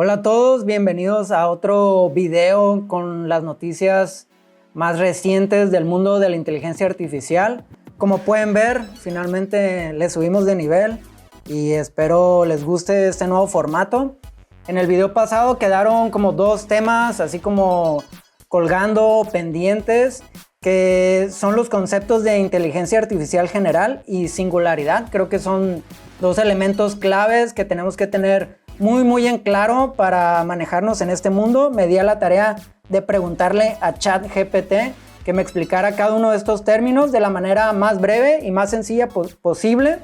Hola a todos, bienvenidos a otro video con las noticias más recientes del mundo de la inteligencia artificial. Como pueden ver, finalmente le subimos de nivel y espero les guste este nuevo formato. En el video pasado quedaron como dos temas así como colgando pendientes, que son los conceptos de inteligencia artificial general y singularidad. Creo que son dos elementos claves que tenemos que tener muy en claro para manejarnos en este mundo. Me di a la tarea de preguntarle a ChatGPT que me explicara cada uno de estos términos de la manera más breve y más sencilla posible.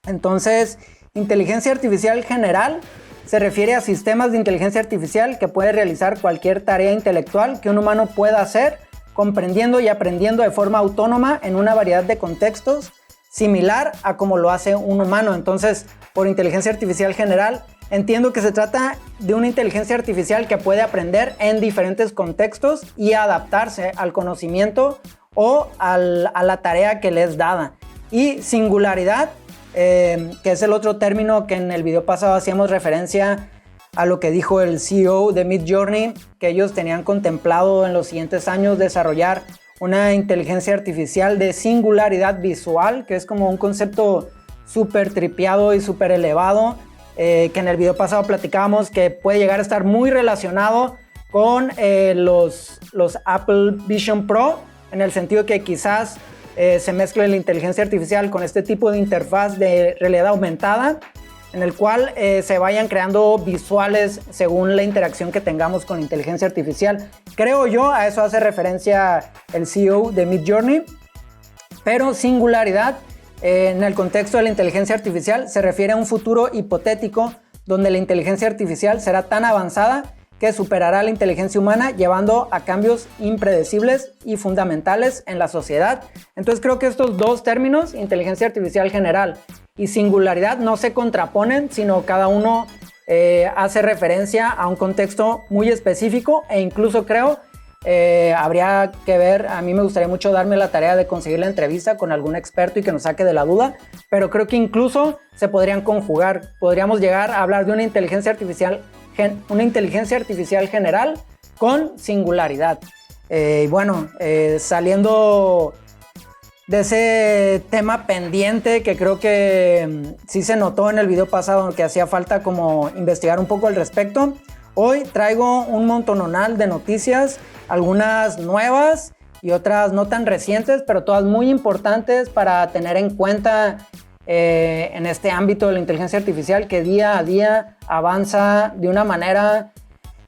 Entonces, inteligencia artificial general se refiere a sistemas de inteligencia artificial que puede realizar cualquier tarea intelectual que un humano pueda hacer, comprendiendo y aprendiendo de forma autónoma en una variedad de contextos, similar a como lo hace un humano. Entonces, por inteligencia artificial general, entiendo que se trata de una inteligencia artificial que puede aprender en diferentes contextos y adaptarse al conocimiento o a la tarea que le es dada. Y singularidad, que es el otro término que en el video pasado hacíamos referencia a lo que dijo el CEO de Midjourney, que ellos tenían contemplado en los siguientes años desarrollar una inteligencia artificial de singularidad visual, que es como un concepto súper tripeado y súper elevado, que en el video pasado platicábamos que puede llegar a estar muy relacionado con los Apple Vision Pro, en el sentido que quizás se mezcle la inteligencia artificial con este tipo de interfaz de realidad aumentada, en el cual se vayan creando visuales según la interacción que tengamos con la inteligencia artificial. Creo yo, a eso hace referencia el CEO de Midjourney. Pero singularidad, en el contexto de la inteligencia artificial, se refiere a un futuro hipotético donde la inteligencia artificial será tan avanzada que superará la inteligencia humana, llevando a cambios impredecibles y fundamentales en la sociedad. Entonces creo que estos dos términos, inteligencia artificial general y singularidad, no se contraponen, sino cada uno hace referencia a un contexto muy específico, e incluso creo habría que ver, a mí me gustaría mucho darme la tarea de conseguir la entrevista con algún experto y que nos saque de la duda, pero creo que incluso se podrían conjugar. Podríamos llegar a hablar de una inteligencia artificial general con singularidad. Bueno, saliendo de ese tema pendiente, que creo que sí se notó en el video pasado que hacía falta como investigar un poco al respecto, hoy traigo un montononal de noticias, algunas nuevas y otras no tan recientes, pero todas muy importantes para tener en cuenta en este ámbito de la inteligencia artificial, que día a día avanza de una manera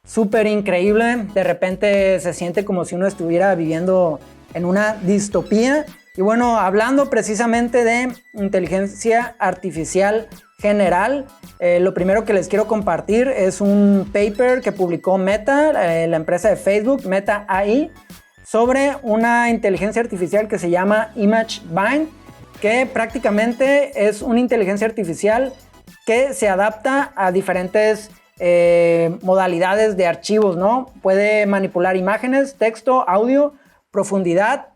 súper increíble. De repente se siente como si uno estuviera viviendo en una distopía. Y bueno, hablando precisamente de inteligencia artificial general, lo primero que les quiero compartir es un paper que publicó Meta, la empresa de Facebook, Meta AI, sobre una inteligencia artificial que se llama ImageBind, que prácticamente es una inteligencia artificial que se adapta a diferentes modalidades de archivos, ¿no? Puede manipular imágenes, texto, audio, profundidad,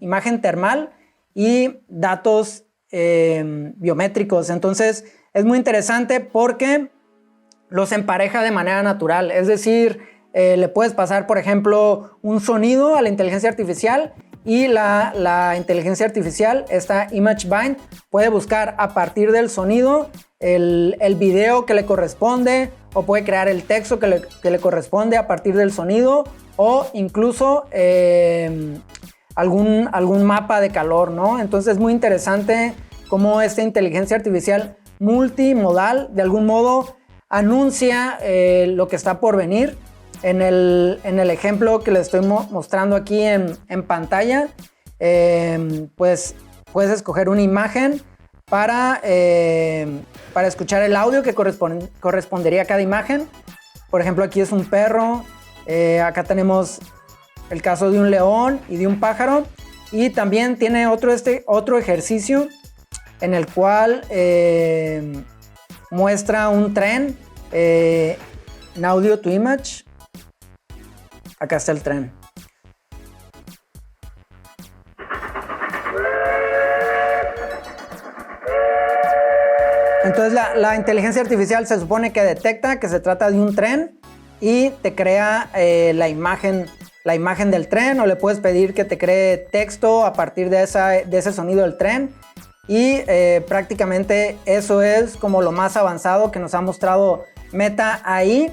imagen termal y datos biométricos. Entonces es muy interesante porque los empareja de manera natural. Es decir, le puedes pasar, por ejemplo, un sonido a la inteligencia artificial y la inteligencia artificial, esta ImageBind, puede buscar a partir del sonido el video que le corresponde, o puede crear el texto que le corresponde a partir del sonido, o incluso algún mapa de calor, ¿no? Entonces es muy interesante cómo esta inteligencia artificial multimodal de algún modo anuncia lo que está por venir. En el ejemplo que les estoy mostrando aquí en pantalla, pues puedes escoger una imagen para escuchar el audio que correspondería a cada imagen. Por ejemplo, aquí es un perro, acá tenemos el caso de un león y de un pájaro, y también tiene otro ejercicio en el cual muestra un tren en audio to image. Acá está el tren. Entonces la inteligencia artificial se supone que detecta que se trata de un tren y te crea la imagen del tren, o le puedes pedir que te cree texto a partir de ese sonido del tren. Y prácticamente eso es como lo más avanzado que nos ha mostrado Meta ahí.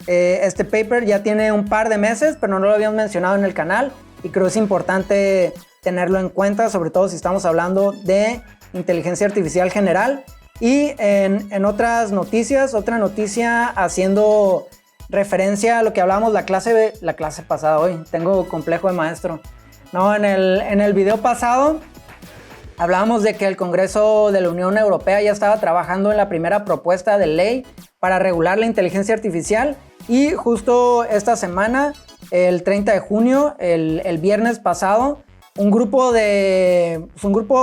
Este paper ya tiene un par de meses, pero no lo habíamos mencionado en el canal y creo que es importante tenerlo en cuenta, sobre todo si estamos hablando de inteligencia artificial general. Y en otras noticias, otra noticia haciendo referencia a lo que hablábamos la clase pasada. Hoy tengo complejo de maestro. No, en el video pasado hablábamos de que el Congreso de la Unión Europea ya estaba trabajando en la primera propuesta de ley para regular la inteligencia artificial, y justo esta semana, el 30 de junio, el viernes pasado, un grupo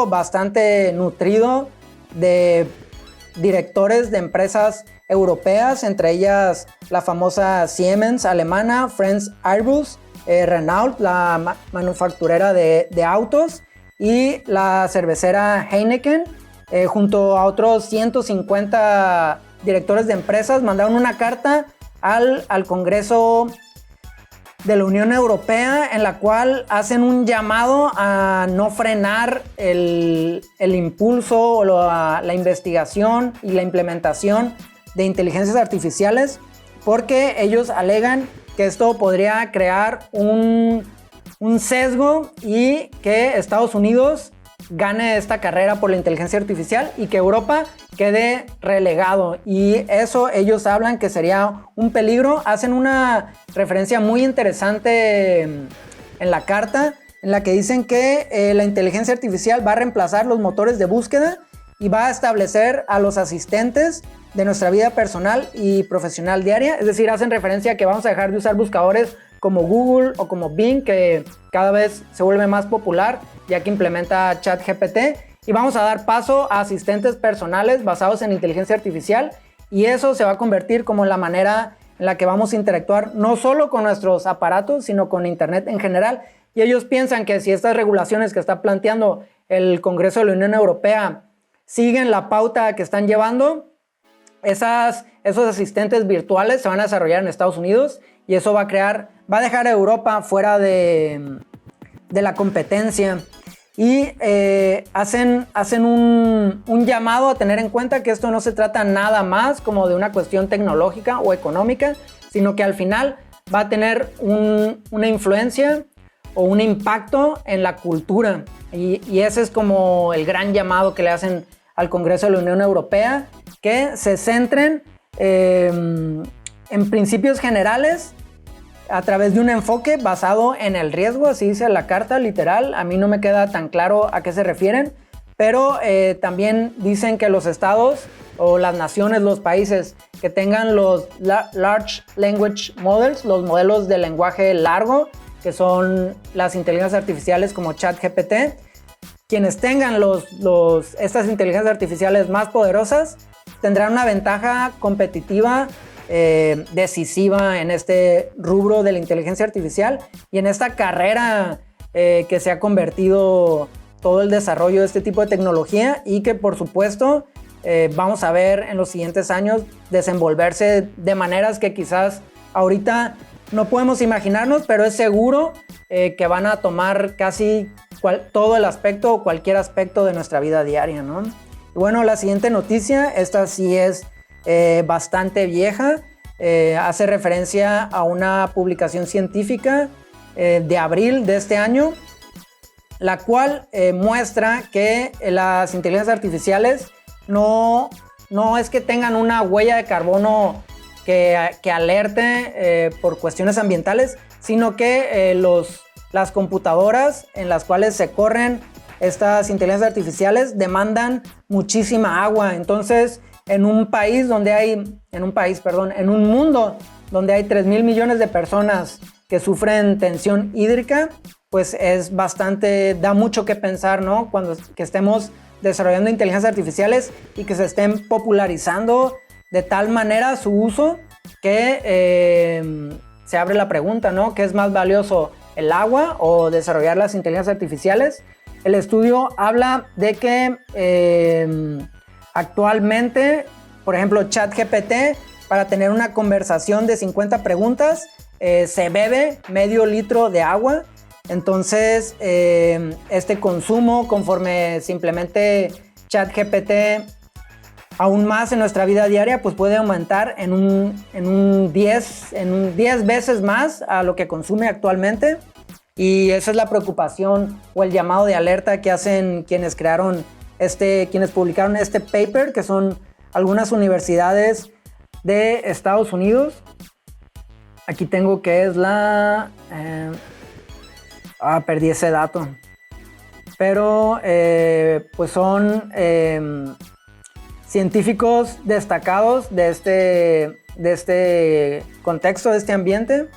bastante nutrido de directores de empresas europeas, entre ellas la famosa Siemens alemana, France Airbus, Renault, la manufacturera de autos, y la cervecera Heineken, junto a otros 150 directores de empresas, mandaron una carta al Congreso de la Unión Europea en la cual hacen un llamado a no frenar el impulso o la investigación y la implementación de inteligencias artificiales, porque ellos alegan que esto podría crear un sesgo y que Estados Unidos gane esta carrera por la inteligencia artificial y que Europa quede relegado, y eso ellos hablan que sería un peligro. Hacen una referencia muy interesante en la carta en la que dicen que la inteligencia artificial va a reemplazar los motores de búsqueda y va a establecer a los asistentes de nuestra vida personal y profesional diaria. Es decir, hacen referencia a que vamos a dejar de usar buscadores como Google o como Bing, que cada vez se vuelve más popular ya que implementa ChatGPT, y vamos a dar paso a asistentes personales basados en inteligencia artificial, y eso se va a convertir como la manera en la que vamos a interactuar no solo con nuestros aparatos, sino con Internet en general. Y ellos piensan que si estas regulaciones que está planteando el Congreso de la Unión Europea siguen la pauta que están llevando, esos asistentes virtuales se van a desarrollar en Estados Unidos, y eso va a dejar a Europa fuera de la competencia. Y hacen un llamado a tener en cuenta que esto no se trata nada más como de una cuestión tecnológica o económica, sino que al final va a tener una influencia o un impacto en la cultura. Y ese es como el gran llamado que le hacen al Congreso de la Unión Europea, que se centren en principios generales a través de un enfoque basado en el riesgo, así dice la carta literal. A mí no me queda tan claro a qué se refieren, pero también dicen que los estados o las naciones, los países que tengan los Large Language Models, los modelos de lenguaje largo, que son las inteligencias artificiales como ChatGPT, quienes tengan estas inteligencias artificiales más poderosas tendrán una ventaja competitiva decisiva en este rubro de la inteligencia artificial y en esta carrera que se ha convertido todo el desarrollo de este tipo de tecnología, y que por supuesto vamos a ver en los siguientes años desenvolverse de maneras que quizás ahorita no podemos imaginarnos, pero es seguro que van a tomar casi todo el aspecto o cualquier aspecto de nuestra vida diaria, ¿no? Y bueno, la siguiente noticia, esta sí es bastante vieja, hace referencia a una publicación científica de abril de este año, la cual muestra que las inteligencias artificiales no es que tengan una huella de carbono que alerte por cuestiones ambientales, sino que las computadoras en las cuales se corren estas inteligencias artificiales demandan muchísima agua. Entonces, en un mundo donde hay 3,000 millones de personas que sufren tensión hídrica, pues da mucho que pensar, ¿no? Que estemos desarrollando inteligencias artificiales y que se estén popularizando de tal manera su uso que se abre la pregunta, ¿no? ¿Qué es más valioso, el agua o desarrollar las inteligencias artificiales? El estudio habla de que Actualmente, por ejemplo, ChatGPT, para tener una conversación de 50 preguntas, se bebe medio litro de agua. Entonces, este consumo, conforme se implemente ChatGPT aún más en nuestra vida diaria, pues puede aumentar en un 10 veces más a lo que consume actualmente. Y esa es la preocupación o el llamado de alerta que hacen quienes publicaron este paper, que son algunas universidades de Estados Unidos. Aquí tengo que es perdí ese dato. Pero pues son científicos destacados de este contexto, de este ambiente.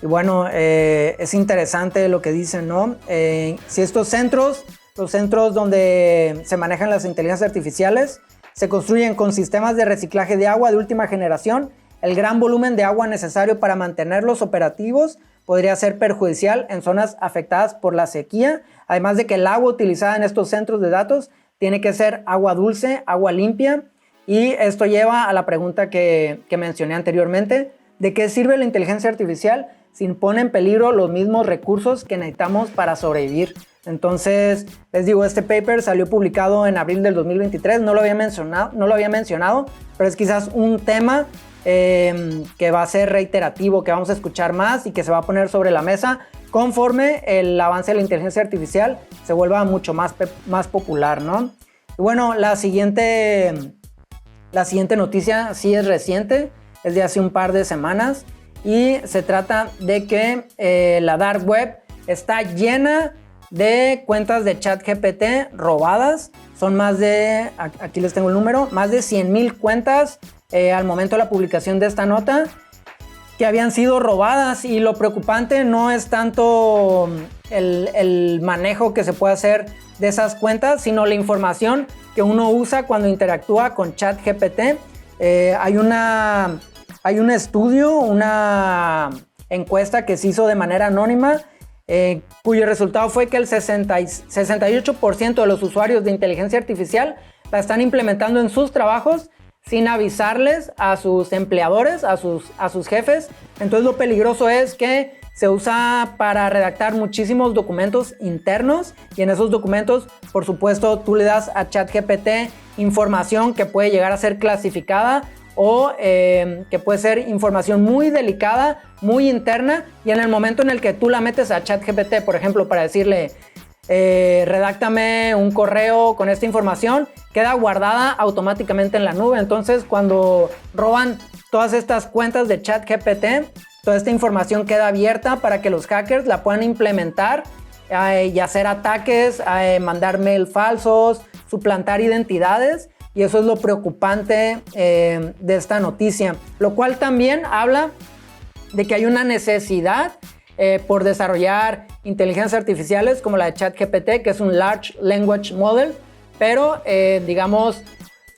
Y bueno, es interesante lo que dicen, ¿no? Si estos centros, los centros donde se manejan las inteligencias artificiales, se construyen con sistemas de reciclaje de agua de última generación, el gran volumen de agua necesario para mantenerlos operativos podría ser perjudicial en zonas afectadas por la sequía, además de que el agua utilizada en estos centros de datos tiene que ser agua dulce, agua limpia, y esto lleva a la pregunta que mencioné anteriormente: ¿de qué sirve la inteligencia artificial si pone en peligro los mismos recursos que necesitamos para sobrevivir? Entonces, les digo, este paper salió publicado en abril del 2023, no lo había mencionado, pero es quizás un tema que va a ser reiterativo, que vamos a escuchar más y que se va a poner sobre la mesa conforme el avance de la inteligencia artificial se vuelva mucho más popular, ¿no? Y bueno, la siguiente noticia sí es reciente, es de hace un par de semanas, y se trata de que la dark web está llena de cuentas de ChatGPT robadas. Son aquí les tengo el número, más de 100,000 cuentas al momento de la publicación de esta nota que habían sido robadas. Y lo preocupante no es tanto el manejo que se puede hacer de esas cuentas, sino la información que uno usa cuando interactúa con ChatGPT. Hay un estudio, una encuesta que se hizo de manera anónima, cuyo resultado fue que el 68% de los usuarios de inteligencia artificial la están implementando en sus trabajos sin avisarles a sus empleadores, a sus jefes. Entonces lo peligroso es que se usa para redactar muchísimos documentos internos, y en esos documentos, por supuesto, tú le das a ChatGPT información que puede llegar a ser clasificada o que puede ser información muy delicada, muy interna, y en el momento en el que tú la metes a ChatGPT, por ejemplo, para decirle redáctame un correo con esta información, queda guardada automáticamente en la nube. Entonces, cuando roban todas estas cuentas de ChatGPT, toda esta información queda abierta para que los hackers la puedan implementar y hacer ataques, mandar mail falsos, suplantar identidades. Y eso es lo preocupante de esta noticia, lo cual también habla de que hay una necesidad por desarrollar inteligencias artificiales como la de ChatGPT, que es un Large Language Model, pero digamos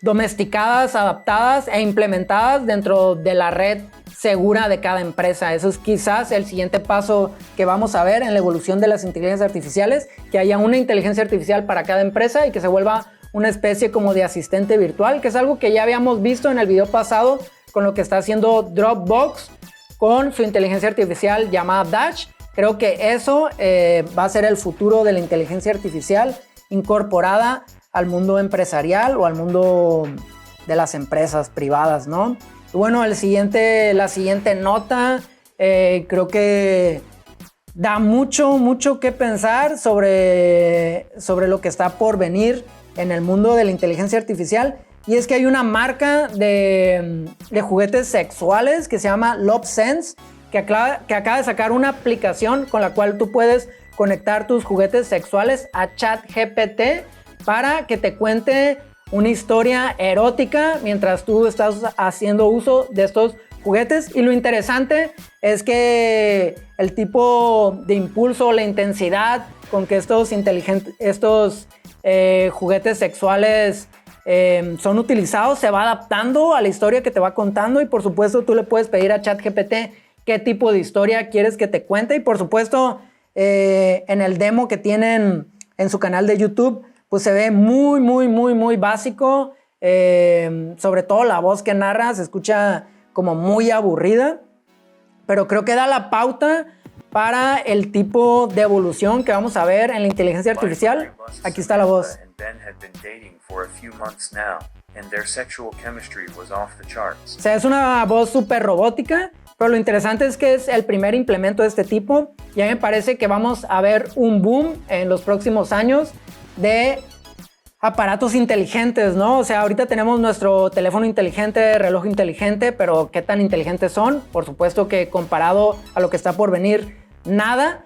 domesticadas, adaptadas e implementadas dentro de la red segura de cada empresa. Eso es quizás el siguiente paso que vamos a ver en la evolución de las inteligencias artificiales, que haya una inteligencia artificial para cada empresa y que se vuelva una especie como de asistente virtual, que es algo que ya habíamos visto en el video pasado con lo que está haciendo Dropbox con su inteligencia artificial llamada Dash. Creo que eso va a ser el futuro de la inteligencia artificial incorporada al mundo empresarial o al mundo de las empresas privadas, ¿no? Y bueno, la siguiente nota creo que da mucho que pensar sobre lo que está por venir en el mundo de la inteligencia artificial. Y es que hay una marca de juguetes sexuales que se llama LoveSense, que acaba de sacar una aplicación con la cual tú puedes conectar tus juguetes sexuales a ChatGPT para que te cuente una historia erótica mientras tú estás haciendo uso de estos juguetes. Y lo interesante es que el tipo de impulso, la intensidad con que estos juguetes sexuales son utilizados se va adaptando a la historia que te va contando. Y por supuesto tú le puedes pedir a ChatGPT qué tipo de historia quieres que te cuente. Y por supuesto en el demo que tienen en su canal de YouTube pues se ve muy, muy, muy, muy básico. Sobre todo la voz que narra se escucha como muy aburrida, pero creo que da la pauta para el tipo de evolución que vamos a ver en la inteligencia artificial. Aquí está la voz. O sea, es una voz súper robótica, pero lo interesante es que es el primer implemento de este tipo. Ya me parece que vamos a ver un boom en los próximos años de aparatos inteligentes, ¿no? O sea, ahorita tenemos nuestro teléfono inteligente, reloj inteligente, pero ¿qué tan inteligentes son? Por supuesto que comparado a lo que está por venir, nada.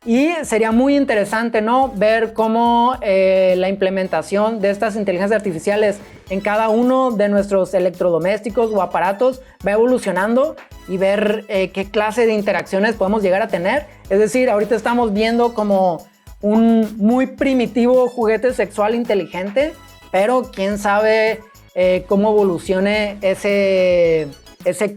Y sería muy interesante, ¿no? Ver cómo la implementación de estas inteligencias artificiales en cada uno de nuestros electrodomésticos o aparatos va evolucionando y ver qué clase de interacciones podemos llegar a tener. Es decir, ahorita estamos viendo como un muy primitivo juguete sexual inteligente, pero quién sabe cómo evolucione ese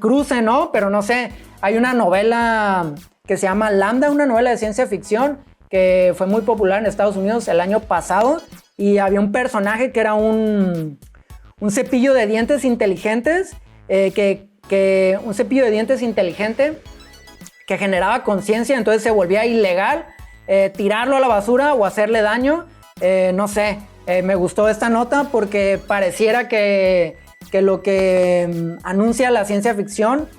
cruce, ¿no? Pero no sé, hay una novela que se llama Lambda, una novela de ciencia ficción que fue muy popular en Estados Unidos el año pasado, y había un personaje que era un cepillo de dientes inteligentes, un cepillo de dientes inteligente que generaba conciencia, entonces se volvía ilegal tirarlo a la basura o hacerle daño. No sé, me gustó esta nota porque pareciera que lo que anuncia la ciencia ficción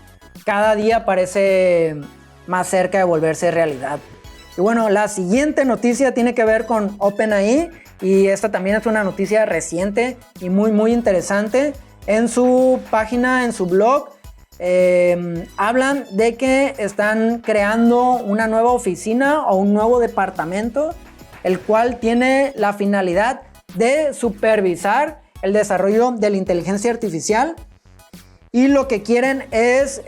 cada día parece más cerca de volverse realidad. Y bueno, la siguiente noticia tiene que ver con OpenAI, y esta también es una noticia reciente y muy muy interesante. En su página, en su blog, hablan de que están creando una nueva oficina o un nuevo departamento, el cual tiene la finalidad de supervisar el desarrollo de la inteligencia artificial, y lo que quieren es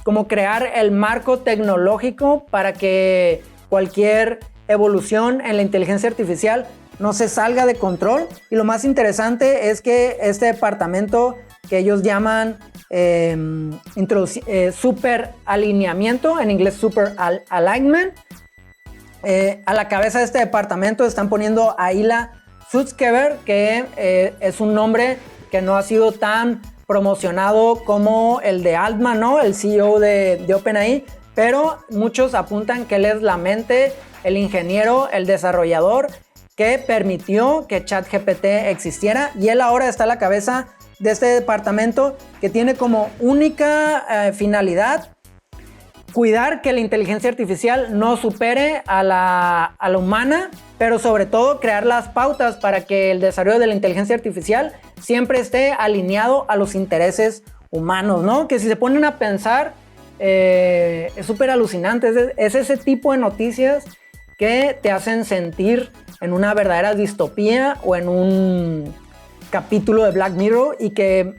como crear el marco tecnológico para que cualquier evolución en la inteligencia artificial no se salga de control. Y lo más interesante es que este departamento, que ellos llaman super alineamiento, en inglés super alignment, a la cabeza de este departamento están poniendo a Ilya Sutskever, que es un nombre que no ha sido tan promocionado como el de Altman, ¿no? El CEO de OpenAI, pero muchos apuntan que él es la mente, el ingeniero, el desarrollador que permitió que ChatGPT existiera, y él ahora está a la cabeza de este departamento que tiene como única finalidad cuidar que la inteligencia artificial no supere a la humana, pero sobre todo crear las pautas para que el desarrollo de la inteligencia artificial siempre esté alineado a los intereses humanos, ¿no? Que si se ponen a pensar, es súper alucinante. Es ese tipo de noticias que te hacen sentir en una verdadera distopía o en un capítulo de Black Mirror, y que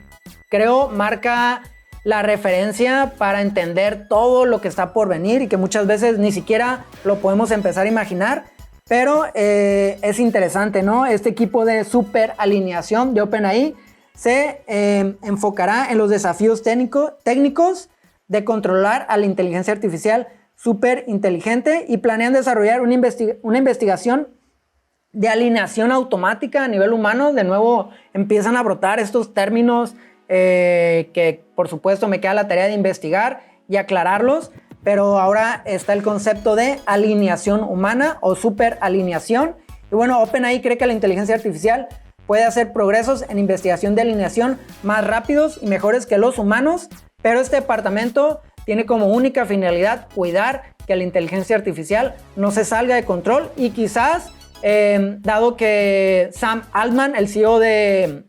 creo marca la referencia para entender todo lo que está por venir, y que muchas veces ni siquiera lo podemos empezar a imaginar. Pero es interesante, ¿no? Este equipo de super alineación de OpenAI se enfocará en los desafíos técnicos de controlar a la inteligencia artificial súper inteligente, y planean desarrollar una investigación de alineación automática a nivel humano. De nuevo empiezan a brotar estos términos que por supuesto me queda la tarea de investigar y aclararlos, pero ahora está el concepto de alineación humana o superalineación. Y bueno, OpenAI cree que la inteligencia artificial puede hacer progresos en investigación de alineación más rápidos y mejores que los humanos, pero este departamento tiene como única finalidad cuidar que la inteligencia artificial no se salga de control. Y quizás, dado que Sam Altman, el CEO de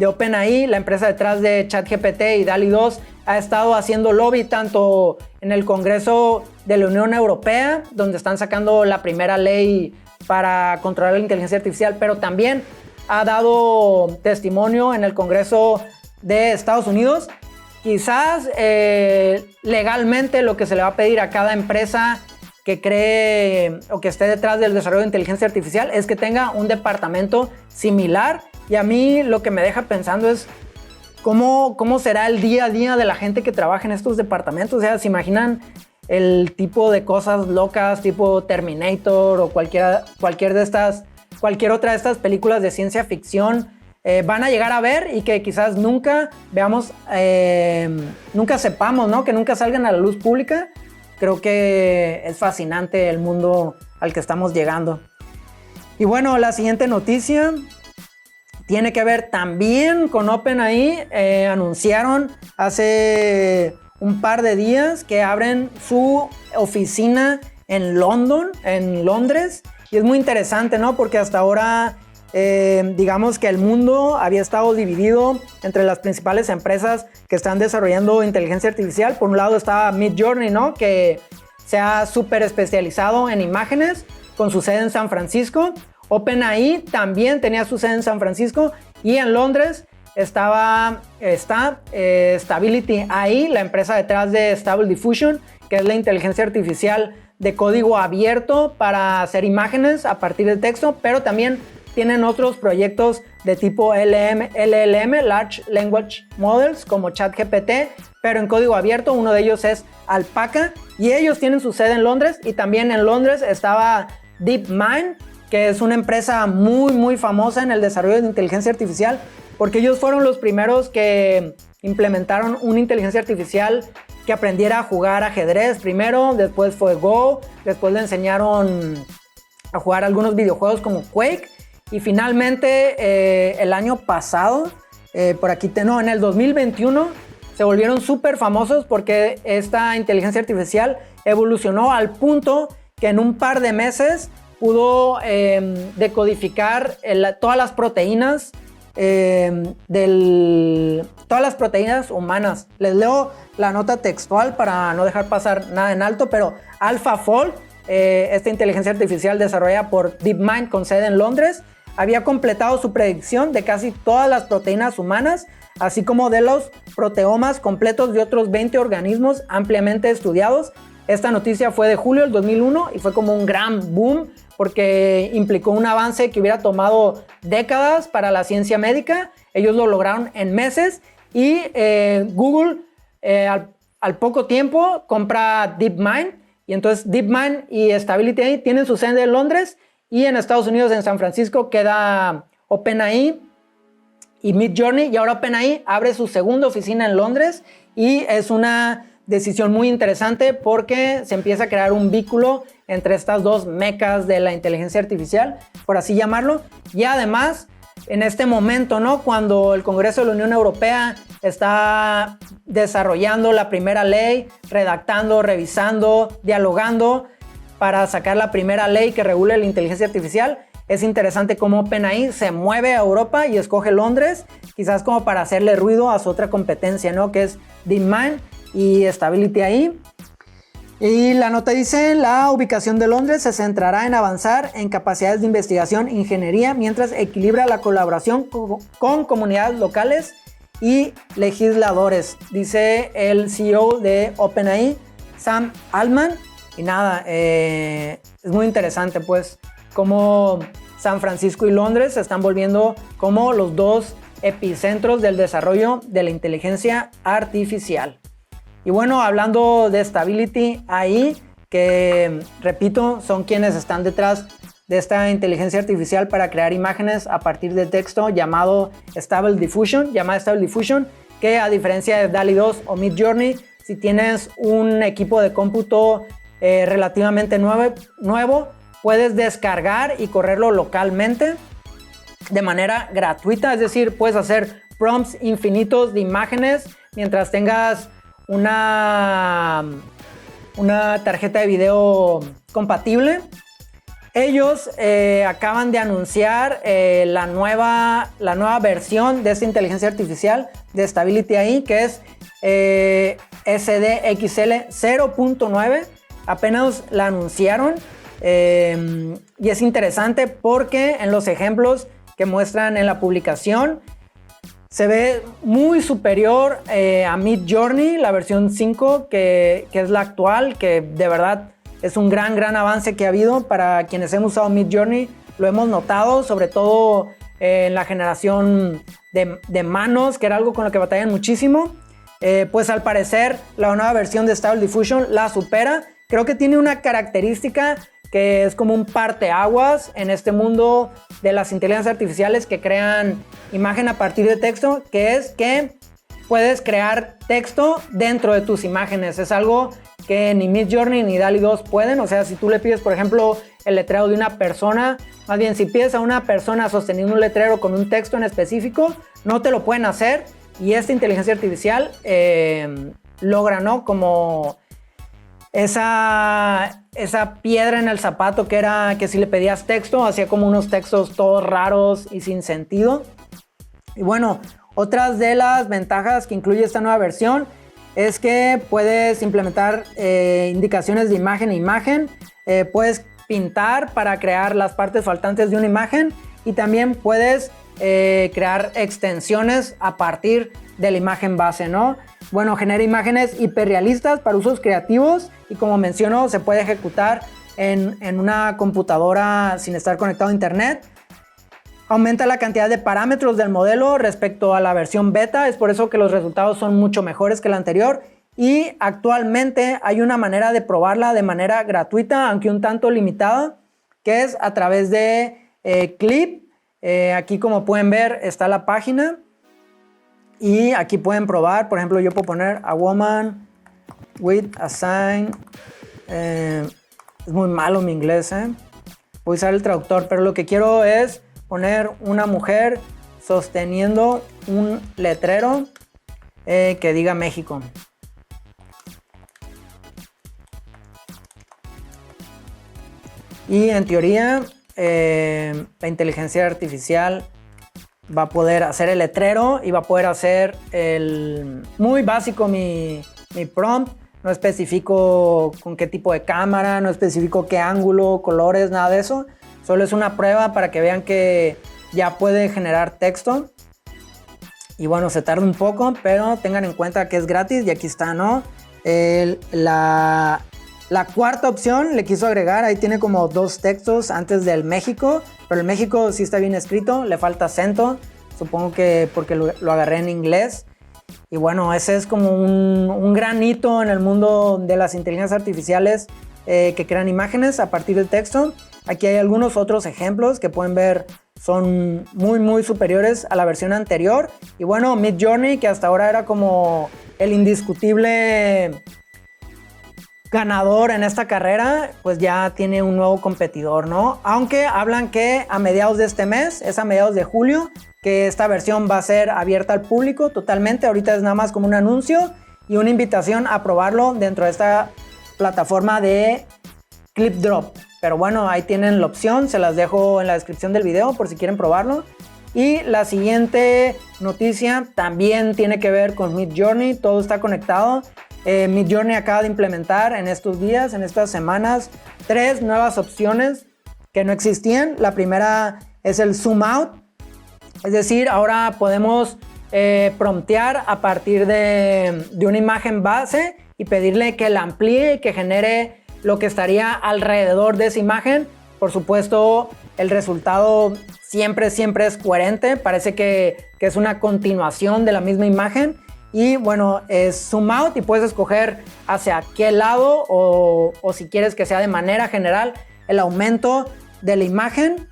OpenAI, la empresa detrás de ChatGPT y DALL-E 2, ha estado haciendo lobby tanto en el Congreso de la Unión Europea, donde están sacando la primera ley para controlar la inteligencia artificial, pero también ha dado testimonio en el Congreso de Estados Unidos. Quizás legalmente lo que se le va a pedir a cada empresa que cree o que esté detrás del desarrollo de inteligencia artificial es que tenga un departamento similar. Y a mí lo que me deja pensando es cómo será el día a día de la gente que trabaja en estos departamentos. O sea, ¿se imaginan el tipo de cosas locas tipo Terminator o cualquier otra de estas películas de ciencia ficción van a llegar a ver y que quizás nunca veamos, nunca sepamos, ¿no? Que nunca salgan a la luz pública. Creo que es fascinante el mundo al que estamos llegando. Y la siguiente noticia tiene que ver también con OpenAI. Anunciaron hace un par de días que abren su oficina en Londres. Y es muy interesante, ¿no? Porque hasta ahora, digamos que el mundo había estado dividido entre las principales empresas que están desarrollando inteligencia artificial. Por un lado estaba Midjourney, ¿no? Que se ha súper especializado en imágenes con su sede en San Francisco. OpenAI también tenía su sede en San Francisco y en Londres está Stability AI, la empresa detrás de Stable Diffusion, que es la inteligencia artificial de código abierto para hacer imágenes a partir de texto, pero también tienen otros proyectos de tipo LLM, Large Language Models, como ChatGPT, pero en código abierto. Uno de ellos es Alpaca y ellos tienen su sede en Londres, y también en Londres estaba DeepMind, que es una empresa muy muy famosa en el desarrollo de inteligencia artificial, porque ellos fueron los primeros que implementaron una inteligencia artificial que aprendiera a jugar ajedrez primero, después fue Go, después le enseñaron a jugar algunos videojuegos como Quake, y finalmente el año pasado, en el 2021, se volvieron súper famosos porque esta inteligencia artificial evolucionó al punto que en un par de meses pudo decodificar todas las proteínas todas las proteínas humanas. Les leo la nota textual para no dejar pasar nada en alto, pero AlphaFold, esta inteligencia artificial desarrollada por DeepMind con sede en Londres, había completado su predicción de casi todas las proteínas humanas, así como de los proteomas completos de otros 20 organismos ampliamente estudiados. Esta noticia fue de julio del 2001 y fue como un gran boom porque implicó un avance que hubiera tomado décadas para la ciencia médica. Ellos lo lograron en meses y Google al poco tiempo compra DeepMind, y entonces DeepMind y Stability AI tienen su sede en Londres, y en Estados Unidos, en San Francisco, queda OpenAI y Midjourney, y ahora OpenAI abre su segunda oficina en Londres, y es una decisión muy interesante porque se empieza a crear un vínculo entre estas dos mecas de la inteligencia artificial, por así llamarlo. Y además, en este momento, ¿no?, cuando el Congreso de la Unión Europea está desarrollando la primera ley, redactando, revisando, dialogando para sacar la primera ley que regule la inteligencia artificial, es interesante cómo OpenAI se mueve a Europa y escoge Londres, quizás como para hacerle ruido a su otra competencia, ¿no?, que es DeepMind y Stability AI. Y la nota dice: la ubicación de Londres se centrará en avanzar en capacidades de investigación e ingeniería mientras equilibra la colaboración con comunidades locales y legisladores, dice el CEO de OpenAI, Sam Altman. Y nada, es muy interesante pues cómo San Francisco y Londres se están volviendo como los dos epicentros del desarrollo de la inteligencia artificial. Y hablando de Stability AI, que repito, son quienes están detrás de esta inteligencia artificial para crear imágenes a partir de texto llamada Stable Diffusion, que a diferencia de DALL-E 2 o Midjourney, si tienes un equipo de cómputo relativamente nuevo, puedes descargar y correrlo localmente de manera gratuita, es decir, puedes hacer prompts infinitos de imágenes mientras tengas una tarjeta de video compatible. Ellos acaban de anunciar la nueva versión de esta inteligencia artificial de Stability AI, que es SDXL 0.9. Apenas la anunciaron, y es interesante porque en los ejemplos que muestran en la publicación se ve muy superior a Midjourney, la versión 5, que es la actual, que de verdad es un gran avance que ha habido. Para quienes hemos usado Midjourney lo hemos notado, sobre todo en la generación de manos, que era algo con lo que batallan muchísimo. pues al parecer la nueva versión de Stable Diffusion la supera. Creo que tiene una característica que es como un parteaguas en este mundo de las inteligencias artificiales que crean imagen a partir de texto, que es que puedes crear texto dentro de tus imágenes. Es algo que ni Midjourney ni DALL-E 2 pueden. O sea, si tú le pides, por ejemplo, el letrero de una persona, más bien si pides a una persona sosteniendo un letrero con un texto en específico, no te lo pueden hacer. Y esta inteligencia artificial logra, ¿no? Como esa piedra en el zapato que era que si le pedías texto, hacía como unos textos todos raros y sin sentido. Y bueno, otras de las ventajas que incluye esta nueva versión es que puedes implementar indicaciones de imagen a imagen, puedes pintar para crear las partes faltantes de una imagen y también puedes crear extensiones a partir de la imagen base, ¿no? Bueno, genera imágenes hiperrealistas para usos creativos y como menciono, se puede ejecutar en una computadora sin estar conectado a internet. Aumenta la cantidad de parámetros del modelo respecto a la versión beta, es por eso que los resultados son mucho mejores que la anterior y actualmente hay una manera de probarla de manera gratuita, aunque un tanto limitada, que es a través de Clip. Aquí como pueden ver está la página y aquí pueden probar, por ejemplo yo puedo poner a woman with a sign, es muy malo mi inglés, voy a usar el traductor, pero lo que quiero es poner una mujer sosteniendo un letrero que diga México. Y en teoría la inteligencia artificial va a poder hacer el letrero y va a poder hacer muy básico mi prompt. No especifico con qué tipo de cámara, no especifico qué ángulo, colores, nada de eso. Solo es una prueba para que vean que ya puede generar texto. Y bueno, se tarda un poco, pero tengan en cuenta que es gratis y aquí está, ¿no? La cuarta opción le quiso agregar, ahí tiene como 2 textos antes del México, pero el México sí está bien escrito, le falta acento, supongo que porque lo agarré en inglés. Y bueno, ese es como un gran hito en el mundo de las inteligencias artificiales que crean imágenes a partir de texto. Aquí hay algunos otros ejemplos que pueden ver, son muy superiores a la versión anterior. Y bueno, Midjourney, que hasta ahora era como el indiscutible ganador en esta carrera, pues ya tiene un nuevo competidor, ¿no? Aunque hablan que a mediados de este mes, es a mediados de julio, que esta versión va a ser abierta al público totalmente. Ahorita es nada más como un anuncio y una invitación a probarlo dentro de esta plataforma de ClipDrop. Pero bueno, ahí tienen la opción, se las dejo en la descripción del video por si quieren probarlo. Y la siguiente noticia también tiene que ver con Midjourney, todo está conectado. Midjourney acaba de implementar en estos días, en estas semanas, 3 nuevas opciones que no existían. La primera es el zoom out, es decir, ahora podemos promptear a partir de una imagen base y pedirle que la amplíe y que genere lo que estaría alrededor de esa imagen. Por supuesto, el resultado siempre es coherente, parece que es una continuación de la misma imagen. Y bueno, es zoom out y puedes escoger hacia qué lado o si quieres que sea de manera general el aumento de la imagen.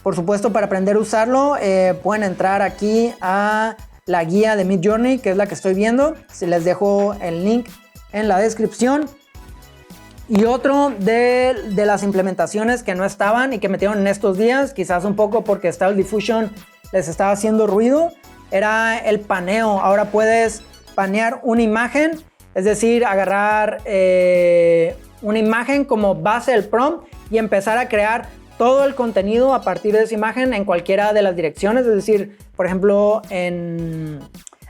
Por supuesto, para aprender a usarlo pueden entrar aquí a la guía de Midjourney, que es la que estoy viendo. Si les dejo el link en la descripción. Y otro de las implementaciones que no estaban y que metieron en estos días, quizás un poco porque Stable Diffusion les estaba haciendo ruido, era el paneo. Ahora puedes panear una imagen, es decir, agarrar una imagen como base del prompt y empezar a crear todo el contenido a partir de esa imagen en cualquiera de las direcciones. Es decir, por ejemplo,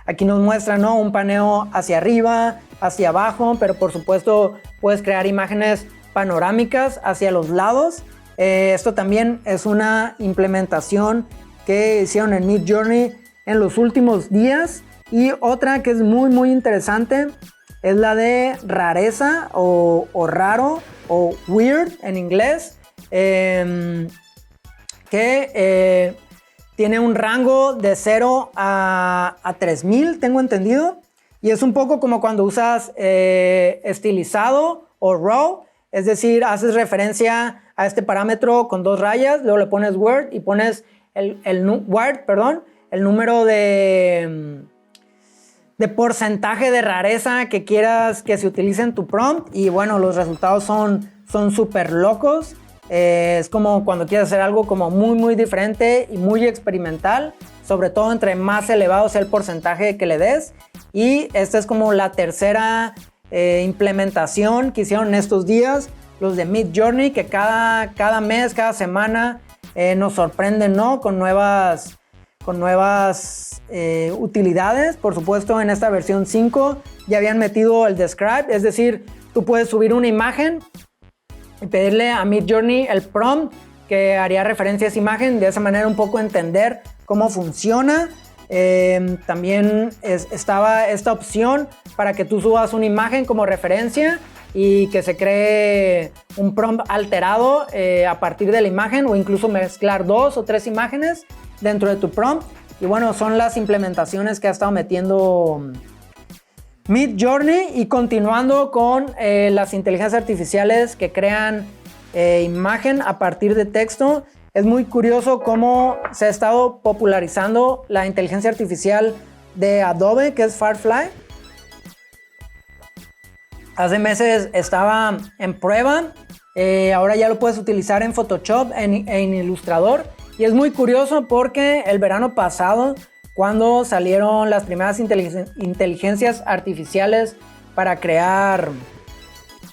aquí nos muestra, ¿no?, un paneo hacia arriba, hacia abajo, pero por supuesto puedes crear imágenes panorámicas hacia los lados. Esto también es una implementación que hicieron en Midjourney en los últimos días. Y otra que es muy interesante es la de rareza o raro o weird en inglés, que tiene un rango de 0 a 3000, tengo entendido. Y es un poco como cuando usas estilizado o raw, es decir, haces referencia a este parámetro con 2 rayas, luego le pones word y pones el número de porcentaje de rareza que quieras que se utilice en tu prompt, y bueno, los resultados son súper locos. Es como cuando quieres hacer algo como muy diferente y muy experimental, sobre todo entre más elevado sea el porcentaje que le des. Y esta es como la tercera implementación que hicieron en estos días los de Midjourney, que cada mes, cada semana nos sorprenden, ¿no? Con nuevas utilidades. Por supuesto, en esta versión 5 ya habían metido el describe, es decir, tú puedes subir una imagen y pedirle a Midjourney el prompt que haría referencia a esa imagen, de esa manera un poco entender cómo funciona. También estaba esta opción para que tú subas una imagen como referencia y que se cree un prompt alterado a partir de la imagen, o incluso mezclar 2 o 3 imágenes dentro de tu prompt. Y bueno, son las implementaciones que ha estado metiendo Midjourney. Y continuando con las inteligencias artificiales que crean imagen a partir de texto, es muy curioso cómo se ha estado popularizando la inteligencia artificial de Adobe, que es Firefly. Hace meses estaba en prueba, ahora ya lo puedes utilizar en Photoshop, en Illustrator. Y es muy curioso porque el verano pasado, cuando salieron las primeras inteligencias artificiales para crear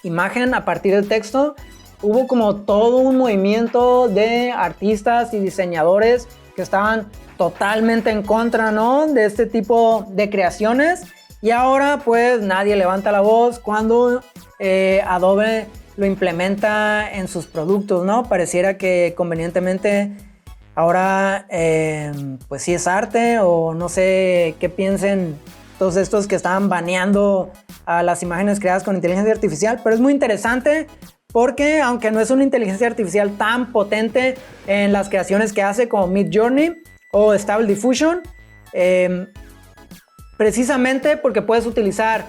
imagen a partir de texto, hubo como todo un movimiento de artistas y diseñadores que estaban totalmente en contra, ¿no?, de este tipo de creaciones. Y ahora pues nadie levanta la voz cuando Adobe lo implementa en sus productos, ¿no? Pareciera que convenientemente ahora pues sí es arte, o no sé qué piensen todos estos que estaban baneando a las imágenes creadas con inteligencia artificial. Pero es muy interesante porque aunque no es una inteligencia artificial tan potente en las creaciones que hace como Midjourney o Stable Diffusion, precisamente porque puedes utilizar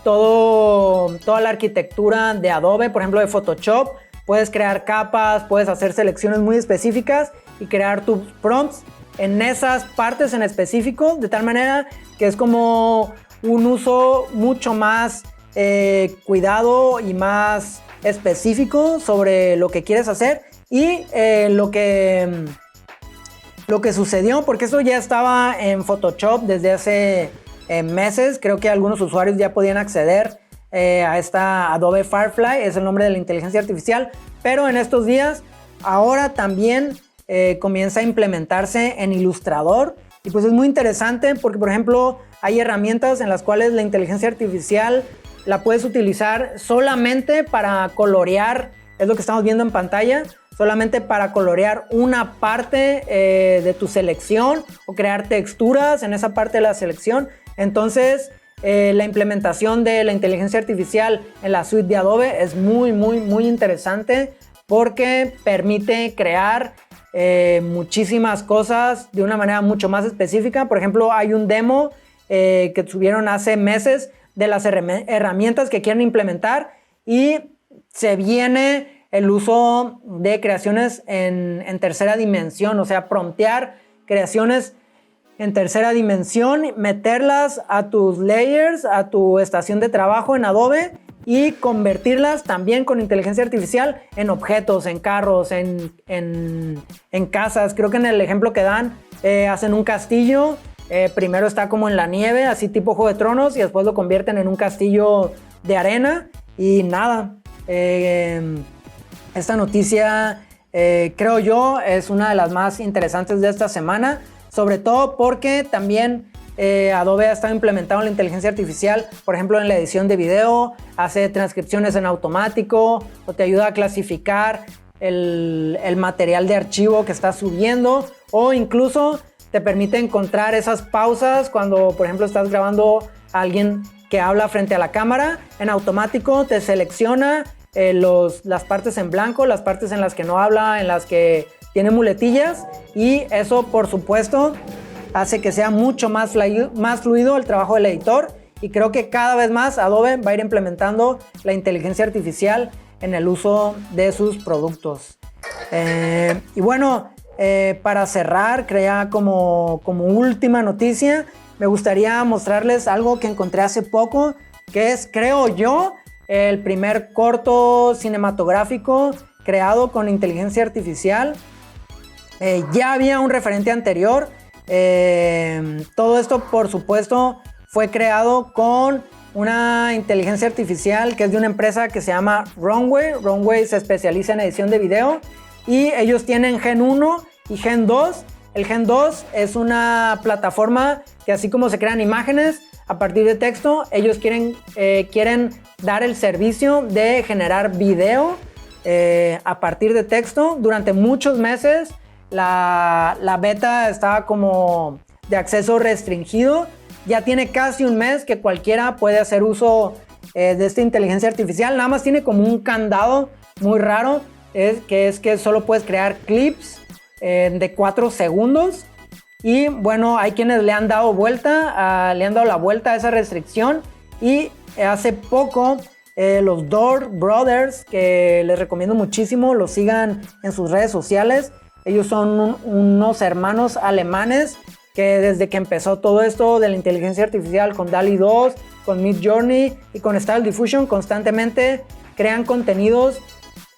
toda la arquitectura de Adobe, por ejemplo de Photoshop, puedes crear capas, puedes hacer selecciones muy específicas y crear tus prompts en esas partes en específico, de tal manera que es como un uso mucho más cuidado y más específico sobre lo que quieres hacer y lo que sucedió, porque eso ya estaba en Photoshop desde hace meses. Creo que algunos usuarios ya podían acceder a esta Adobe Firefly, es el nombre de la inteligencia artificial, pero en estos días ahora también comienza a implementarse en Illustrator. Y pues es muy interesante porque, por ejemplo, hay herramientas en las cuales la inteligencia artificial la puedes utilizar solamente para colorear, es lo que estamos viendo en pantalla, solamente para colorear una parte de tu selección o crear texturas en esa parte de la selección. Entonces, la implementación de la inteligencia artificial en la suite de Adobe es muy interesante porque permite crear muchísimas cosas de una manera mucho más específica. Por ejemplo, hay un demo que subieron hace meses de las herramientas que quieren implementar, y se viene el uso de creaciones en tercera dimensión, o sea, promptear creaciones en tercera dimensión, meterlas a tus layers, a tu estación de trabajo en Adobe y convertirlas también con inteligencia artificial en objetos, en carros, en casas. Creo que en el ejemplo que dan hacen un castillo, primero está como en la nieve, así tipo Juego de Tronos, y después lo convierten en un castillo de arena. Y nada, esta noticia creo yo es una de las más interesantes de esta semana, sobre todo porque también Adobe ha estado implementando la inteligencia artificial, por ejemplo en la edición de video, hace transcripciones en automático o te ayuda a clasificar el material de archivo que estás subiendo, o incluso te permite encontrar esas pausas cuando, por ejemplo, estás grabando a alguien que habla frente a la cámara. En automático te selecciona las partes en blanco, las partes en las que no habla, en las que tiene muletillas, y eso por supuesto hace que sea mucho más fluido el trabajo del editor y creo que cada vez más Adobe va a ir implementando la inteligencia artificial en el uso de sus productos. Y bueno, para cerrar, creía como última noticia, me gustaría mostrarles algo que encontré hace poco, que es, creo yo, el primer corto cinematográfico creado con inteligencia artificial. Ya había un referente anterior. Todo esto, por supuesto, fue creado con una inteligencia artificial que es de una empresa que se llama Runway. Runway se especializa en edición de video y ellos tienen Gen 1 y Gen 2. El Gen 2 es una plataforma que, así como se crean imágenes a partir de texto, ellos quieren dar el servicio de generar video a partir de texto. Durante muchos meses la beta estaba como de acceso restringido. Ya tiene casi un mes que cualquiera puede hacer uso de esta inteligencia artificial. Nada más tiene como un candado muy raro, que solo puedes crear clips de 4 segundos. Y bueno, hay quienes le han dado la vuelta a esa restricción. Y hace poco los Door Brothers, que les recomiendo muchísimo, los sigan en sus redes sociales. Ellos son unos hermanos alemanes que desde que empezó todo esto de la inteligencia artificial con DALL-E 2, con Midjourney y con Stable Diffusion, constantemente crean contenidos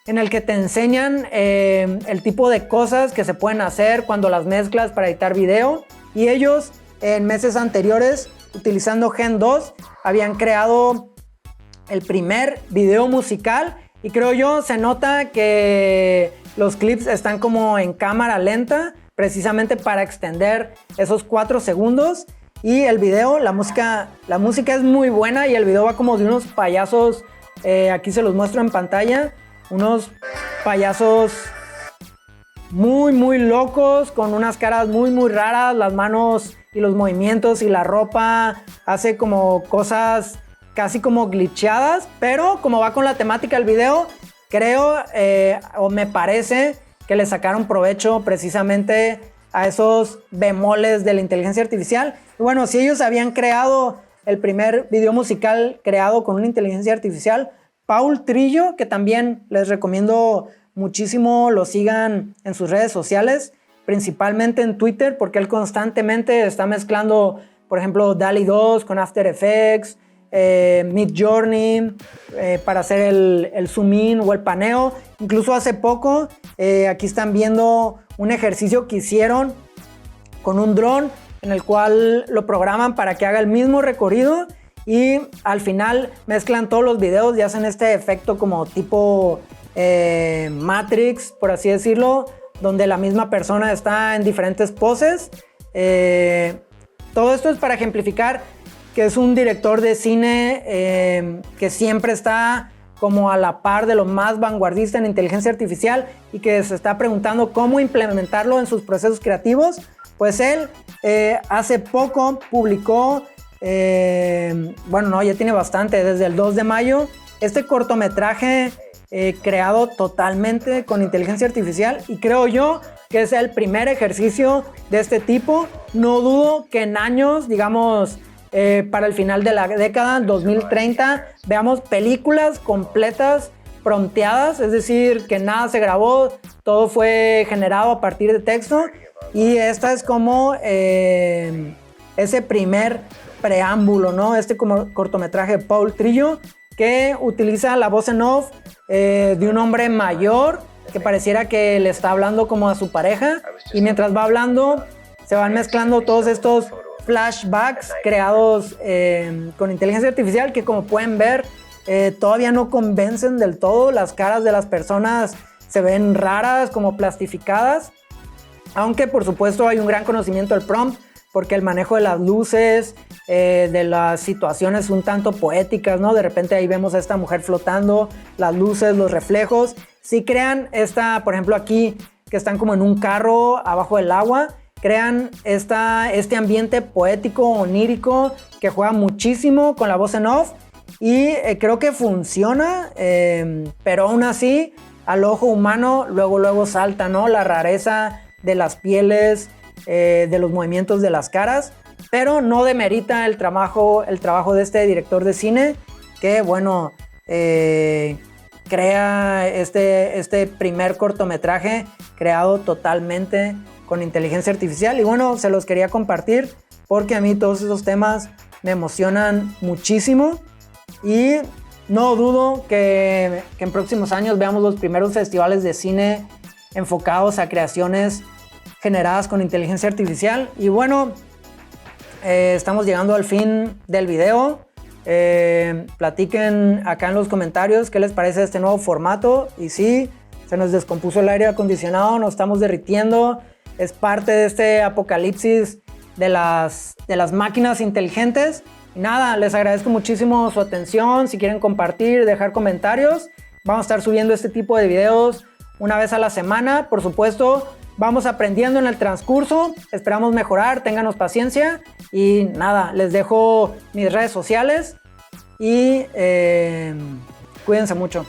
en el que te enseñan el tipo de cosas que se pueden hacer cuando las mezclas para editar video. Y ellos en meses anteriores, utilizando Gen 2, habían creado el primer video musical. Y creo yo, se nota que los clips están como en cámara lenta, precisamente para extender esos 4 segundos. Y el video, la música es muy buena y el video va como de unos payasos, aquí se los muestro en pantalla, unos payasos muy muy locos, con unas caras muy muy raras, las manos y los movimientos y la ropa hace como cosas casi como glitchadas, pero como va con la temática del video, creo o me parece que le sacaron provecho precisamente a esos bemoles de la inteligencia artificial. Y bueno, si ellos habían creado el primer video musical creado con una inteligencia artificial, Paul Trillo, que también les recomiendo muchísimo lo sigan en sus redes sociales, principalmente en Twitter, porque él constantemente está mezclando, por ejemplo, DALL-E 2 con After Effects, Midjourney para hacer el zoom in o el paneo. Incluso hace poco, aquí están viendo un ejercicio que hicieron con un dron en el cual lo programan para que haga el mismo recorrido y al final mezclan todos los videos y hacen este efecto como tipo Matrix, por así decirlo, donde la misma persona está en diferentes poses. Todo esto es para ejemplificar que es un director de cine que siempre está como a la par de lo más vanguardista en inteligencia artificial y que se está preguntando cómo implementarlo en sus procesos creativos. Pues él hace poco publicó, ya tiene bastante, desde el 2 de mayo, este cortometraje creado totalmente con inteligencia artificial, y creo yo que es el primer ejercicio de este tipo. No dudo que en años, digamos, para el final de la década, 2030, veamos películas completas prompteadas, es decir, que nada se grabó, todo fue generado a partir de texto. Y esta es como ese primer preámbulo, ¿no? Este como cortometraje de Paul Trillo, que utiliza la voz en off de un hombre mayor que pareciera que le está hablando como a su pareja, y mientras va hablando se van mezclando todos estos flashbacks creados con inteligencia artificial que, como pueden ver, todavía no convencen del todo. Las caras de las personas se ven raras, como plastificadas, aunque por supuesto hay un gran conocimiento del prompt, porque el manejo de las luces, de las situaciones un tanto poéticas, ¿no? De repente ahí vemos a esta mujer flotando, las luces, los reflejos. Si crean por ejemplo aquí, que están como en un carro abajo del agua, crean este ambiente poético, onírico, que juega muchísimo con la voz en off, y creo que funciona, pero aún así al ojo humano luego salta, ¿no? La rareza de las pieles, de los movimientos de las caras. pero no demerita el trabajo de este director de cine que, bueno, crea este primer cortometraje creado totalmente con inteligencia artificial. Y bueno, se los quería compartir porque a mí todos esos temas me emocionan muchísimo y no dudo que en próximos años veamos los primeros festivales de cine enfocados a creaciones generadas con inteligencia artificial. Y bueno, estamos llegando al fin del video. Platiquen acá en los comentarios qué les parece este nuevo formato. Y sí, se nos descompuso el aire acondicionado, nos estamos derritiendo. Es parte de este apocalipsis de las máquinas inteligentes. Y nada, les agradezco muchísimo su atención. Si quieren compartir, dejar comentarios, vamos a estar subiendo este tipo de videos una vez a la semana. Por supuesto, vamos aprendiendo en el transcurso. Esperamos mejorar, ténganos paciencia. Y nada, les dejo mis redes sociales y cuídense mucho.